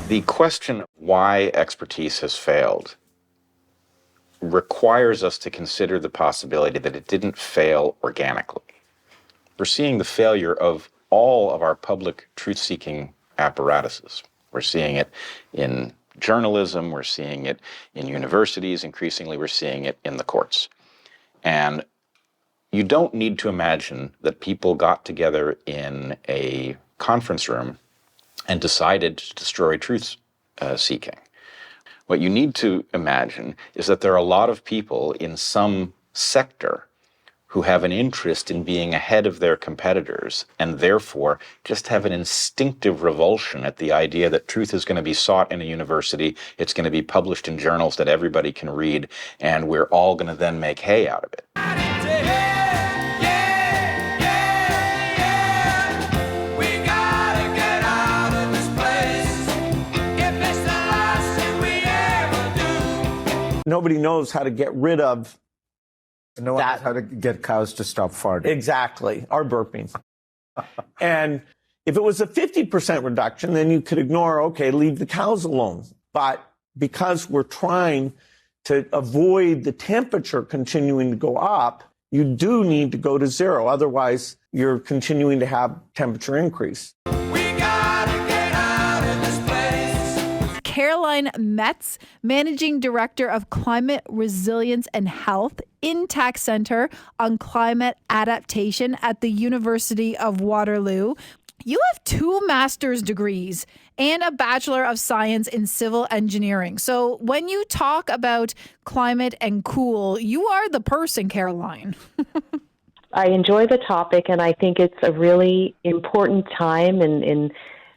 The question why expertise has failed requires us to consider the possibility that it didn't fail organically. We're seeing the failure of all of our public truth-seeking apparatuses. We're seeing it in journalism, we're seeing it in universities, increasingly we're seeing it in the courts. And you don't need to imagine that people got together in a conference room and decided to destroy truth-seeking. What you need to imagine is that there are a lot of people in some sector who have an interest in being ahead of their competitors and therefore just have an instinctive revulsion at the idea that truth is going to be sought in a university, it's going to be published in journals that everybody can read, and we're all going to then make hay out of it. Nobody knows how to get rid of no one knows how to get cows to stop farting. Exactly, or burping. And if it was a 50% reduction, then you could ignore, okay, leave the cows alone. But because we're trying to avoid the temperature continuing to go up, you do need to go to zero. Otherwise, you're continuing to have temperature increase. Caroline Metz, Managing Director of Climate Resilience and Health, Intact Center on Climate Adaptation at the University of Waterloo. You have 2 master's degrees and a Bachelor of Science in Civil Engineering. So when you talk about climate and cool, you are the person, Caroline. I enjoy the topic, and I think it's a really important time in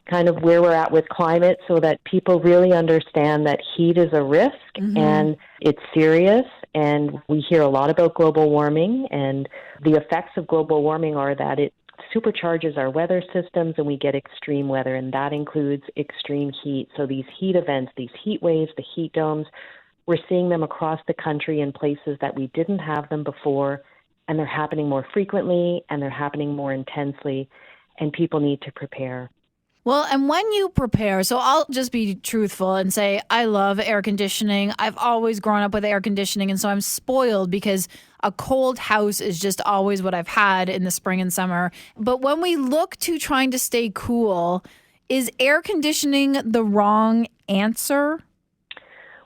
kind of where we're at with climate, so that people really understand that heat is a risk and it's serious. And we hear a lot about global warming, and the effects of global warming are that it supercharges our weather systems and we get extreme weather, and that includes extreme heat. So these heat events, these heat waves, the heat domes, we're seeing them across the country in places that we didn't have them before, and they're happening more frequently and they're happening more intensely, and people need to prepare. Well, and when you prepare, so I'll just be truthful and say I love air conditioning. I've always grown up with air conditioning, and so I'm spoiled because a cold house is just always what I've had in the spring and summer. But when we look to trying to stay cool, is air conditioning the wrong answer?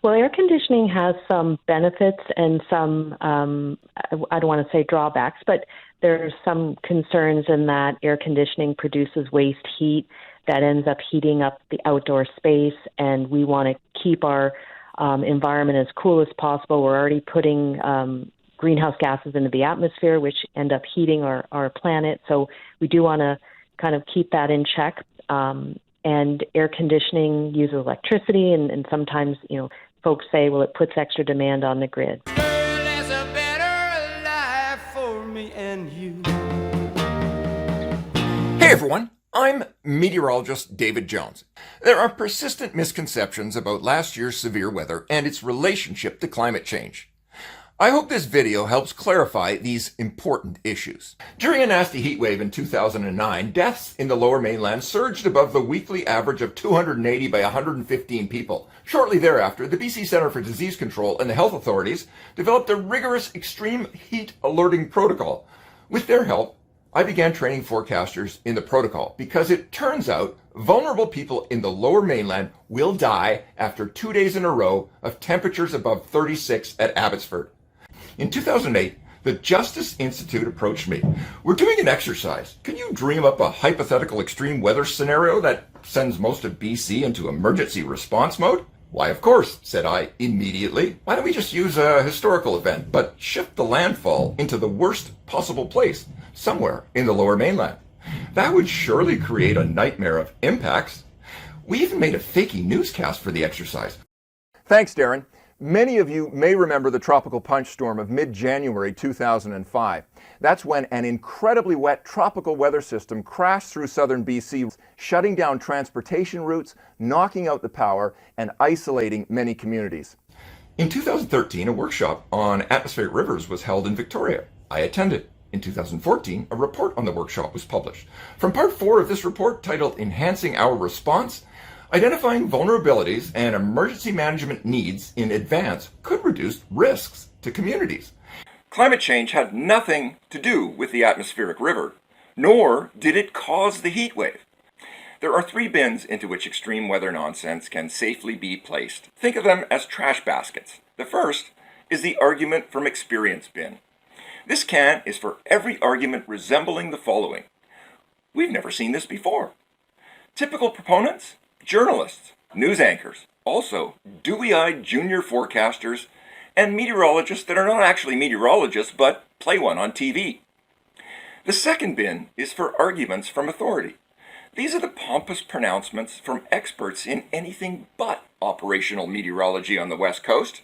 Well, air conditioning has some benefits and some, I don't want to say drawbacks, but there's some concerns in that air conditioning produces waste heat that ends up heating up the outdoor space, and we want to keep our environment as cool as possible. We're already putting greenhouse gases into the atmosphere, which end up heating our planet. So we do want to kind of keep that in check. And air conditioning uses electricity, and sometimes, folks say, well, it puts extra demand on the grid. There's a better life for me and you. Hey everyone, I'm meteorologist David Jones. There are persistent misconceptions about last year's severe weather and its relationship to climate change. I hope this video helps clarify these important issues. During a nasty heat wave in 2009, deaths in the Lower Mainland surged above the weekly average of 280 by 115 people. Shortly thereafter, the BC Centre for Disease Control and the health authorities developed a rigorous extreme heat alerting protocol. With their help, I began training forecasters in the protocol because it turns out vulnerable people in the Lower Mainland will die after 2 days in a row of temperatures above 36 at Abbotsford. In 2008, the Justice Institute approached me. We're doing an exercise. Can you dream up a hypothetical extreme weather scenario that sends most of BC into emergency response mode? Why, of course, said I immediately. Why don't we just use a historical event, but shift the landfall into the worst possible place, somewhere in the Lower Mainland? That would surely create a nightmare of impacts. We even made a fakey newscast for the exercise. Thanks, Darren. Many of you may remember the tropical punch storm of mid-January 2005. That's when an incredibly wet tropical weather system crashed through southern BC, shutting down transportation routes, knocking out the power, and isolating many communities. In 2013, a workshop on atmospheric rivers was held in Victoria. I attended. In 2014, a report on the workshop was published. From part 4 of this report, titled Enhancing Our Response, Identifying vulnerabilities and emergency management needs in advance could reduce risks to communities. Climate change had nothing to do with the atmospheric river, nor did it cause the heat wave. There are 3 bins into which extreme weather nonsense can safely be placed. Think of them as trash baskets. The first is the argument from experience bin. This can is for every argument resembling the following. We've never seen this before. Typical proponents? Journalists, news anchors, also dewy-eyed junior forecasters, and meteorologists that are not actually meteorologists but play one on TV. The second bin is for arguments from authority. These are the pompous pronouncements from experts in anything but operational meteorology on the West Coast.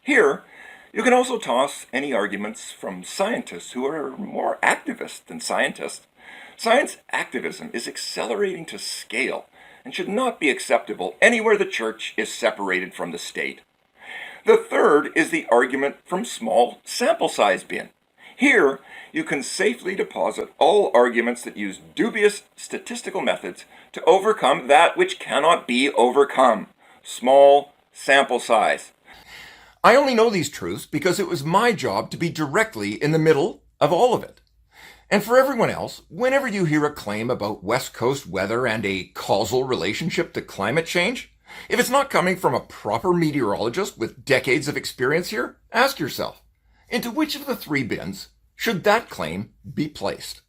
Here, you can also toss any arguments from scientists who are more activists than scientists. Science activism is accelerating to scale and should not be acceptable anywhere the church is separated from the state. The third is the argument from small sample size bin. Here, you can safely deposit all arguments that use dubious statistical methods to overcome that which cannot be overcome. Small sample size. I only know these truths because it was my job to be directly in the middle of all of it. And for everyone else, whenever you hear a claim about West Coast weather and a causal relationship to climate change, if it's not coming from a proper meteorologist with decades of experience here, ask yourself, into which of the 3 bins should that claim be placed?